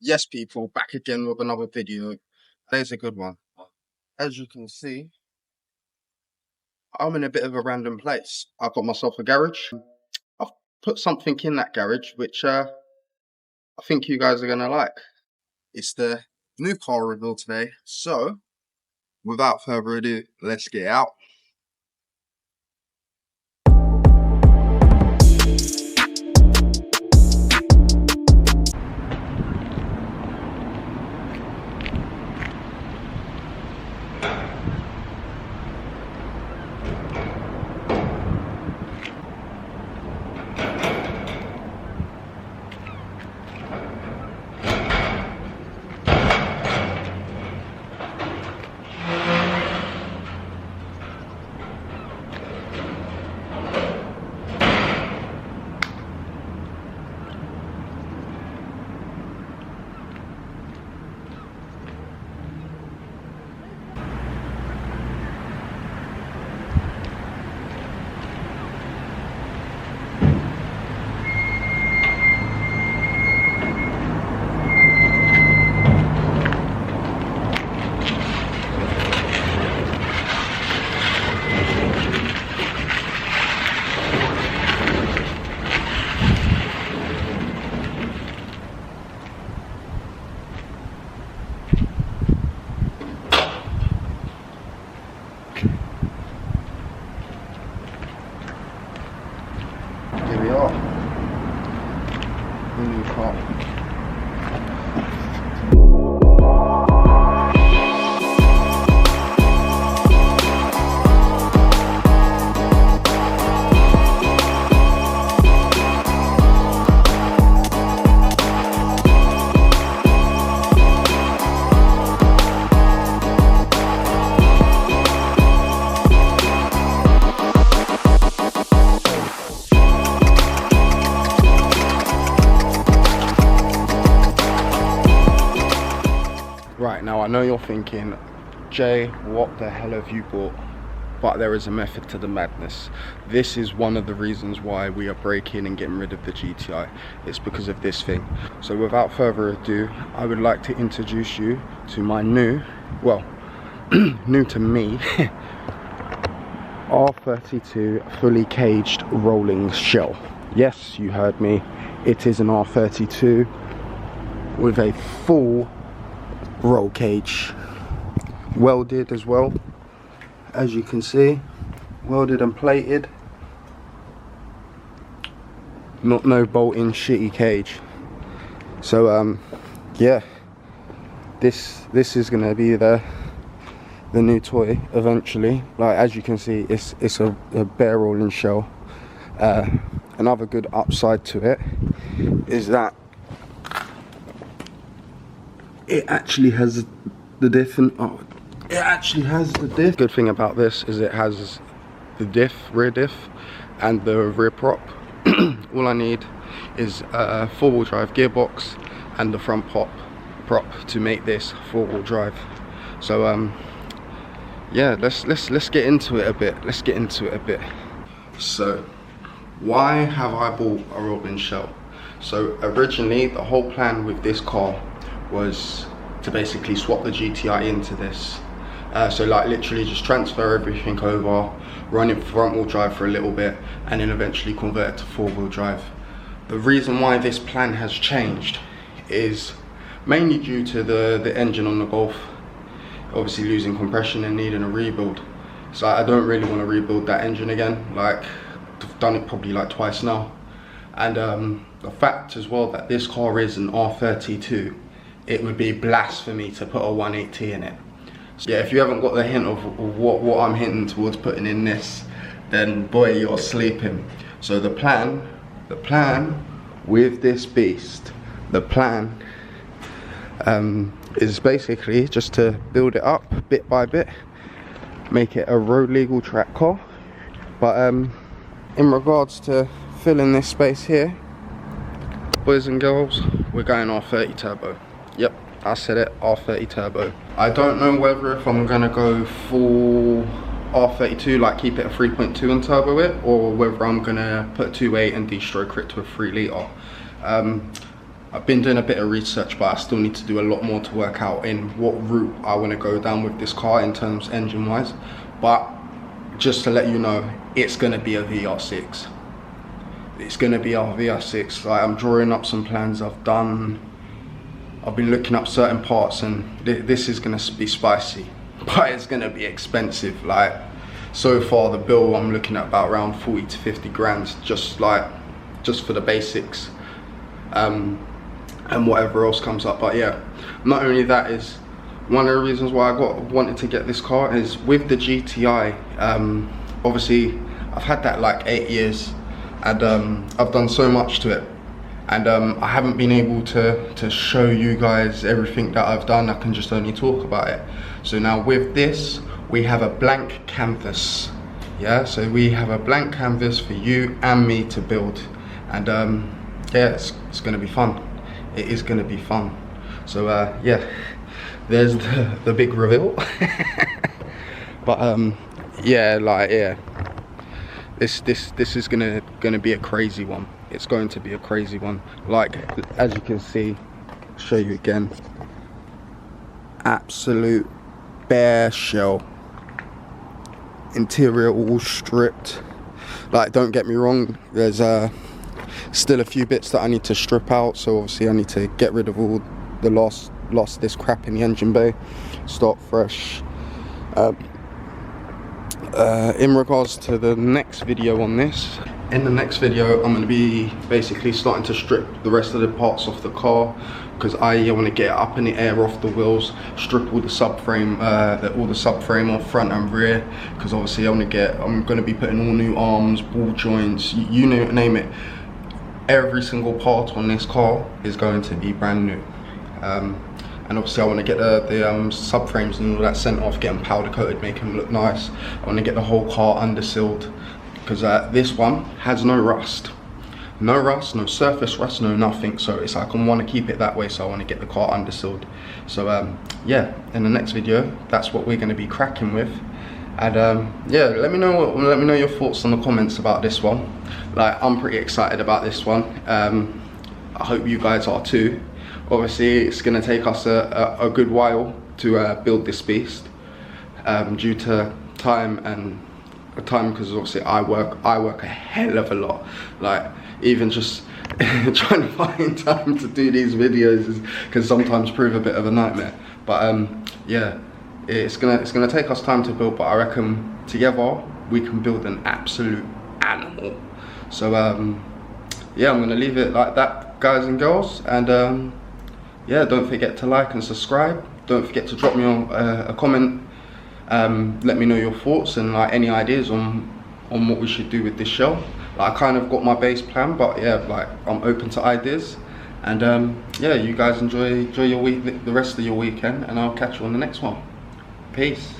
Yes, people, back again with another video. Today's a good one. As you can see, I'm in a bit of a random place. I've got myself a garage. I've put something in that garage which I think you guys are going to like. It's the new car reveal today. So, without further ado, let's get out. Here we are, the new car. Right, now I know you're thinking, Jay, what the hell have you bought? But there is a method to the madness. This is one of the reasons why we are breaking and getting rid of the GTI. It's because of this thing. So without further ado, I would like to introduce you to my new, well, new to me, R32 fully caged rolling shell. Yes, you heard me. It is an R32 with a full roll cage, welded as well, as you can see, welded and plated, not no bolting shitty cage. So yeah, this is gonna be the new toy eventually. Like, as you can see, it's a bare rolling shell. Another good upside to it is that it actually has the diff, and it actually has the diff. Good thing about this is it has the diff, rear diff, and the rear prop. All I need is a four-wheel drive gearbox and the front prop to make this four-wheel drive. So yeah, let's get into it a bit. So why have I bought a rolling shell? So originally the whole plan with this car was to basically swap the GTI into this. So like literally just transfer everything over, run it front wheel drive for a little bit, and then eventually convert it to four wheel drive. The reason why this plan has changed is mainly due to the engine on the Golf obviously losing compression and needing a rebuild. So I don't really want to rebuild that engine again. Like, I've done it probably like twice now. And the fact as well that this car is an R32, it would be blasphemy to put a 180 in it. So yeah, if you haven't got the hint of what I'm hinting towards putting in this, then boy, you're sleeping. So the plan with this beast, the plan is basically just to build it up bit by bit, make it a road legal track car. But in regards to filling this space here, boys and girls, we're going R30 turbo. Yep, I said it, R30 turbo. I don't know whether if I'm gonna go full R32, like keep it a 3.2 and turbo it, or whether I'm gonna put 2.8 and de-stroke it to a 3 litre. I've been doing a bit of research, but I still need to do a lot more to work out in what route I want to go down with this car in terms engine wise. But just to let you know, it's going to be a VR6. It's going to be our VR6. Like, I'm drawing up some plans. I've been looking up certain parts, and this is going to be spicy, but it's going to be expensive. Like, so far the bill I'm looking at about around 40 to 50 grand just for the basics, and whatever else comes up. But yeah, not only that, is one of the reasons why I wanted to get this car is with the GTI. Obviously I've had that like 8 years, and I've done so much to it, and I haven't been able to show you guys everything that I've done. I can just only talk about it. So now with this, we have a blank canvas. Yeah, so we have a blank canvas for you and me to build, and yeah, it's gonna be fun. It is gonna be fun. So yeah, there's the big reveal. But yeah, like, yeah, this is gonna be a crazy one. It's going to be a crazy one. Like, as you can see, I'll show you again, absolute bare shell. Interior all stripped. Like, don't get me wrong, there's still a few bits that I need to strip out. So obviously I need to get rid of all the last this crap in the engine bay, start fresh. In regards to the next video on this, in the next video I'm going to be basically starting to strip the rest of the parts off the car, because I want to get it up in the air off the wheels, strip all the subframe off front and rear, because obviously I'm going to be putting all new arms, ball joints, you name it. Every single part on this car is going to be brand new. And obviously I want to get the subframes and all that sent off, get them powder coated, make them look nice. I want to get the whole car undersealed, because this one has no rust. No rust, no surface rust, no nothing. So it's like, I want to keep it that way, so I want to get the car undersealed. So yeah, in the next video, that's what we're going to be cracking with. And yeah, let me know your thoughts in the comments about this one. Like, I'm pretty excited about this one. I hope you guys are too. Obviously it's going to take us a good while to build this beast, due to time, because obviously I work a hell of a lot. Like, even just trying to find time to do these videos can sometimes prove a bit of a nightmare. But yeah, it's gonna take us time to build, but I reckon together we can build an absolute animal. So yeah, I'm gonna leave it like that, guys and girls, and yeah, don't forget to like and subscribe. Don't forget to drop me a comment. Let me know your thoughts and like any ideas on what we should do with this show. Like, I kind of got my base plan, but yeah, like, I'm open to ideas. And yeah, you guys enjoy your week, the rest of your weekend, and I'll catch you on the next one. Peace.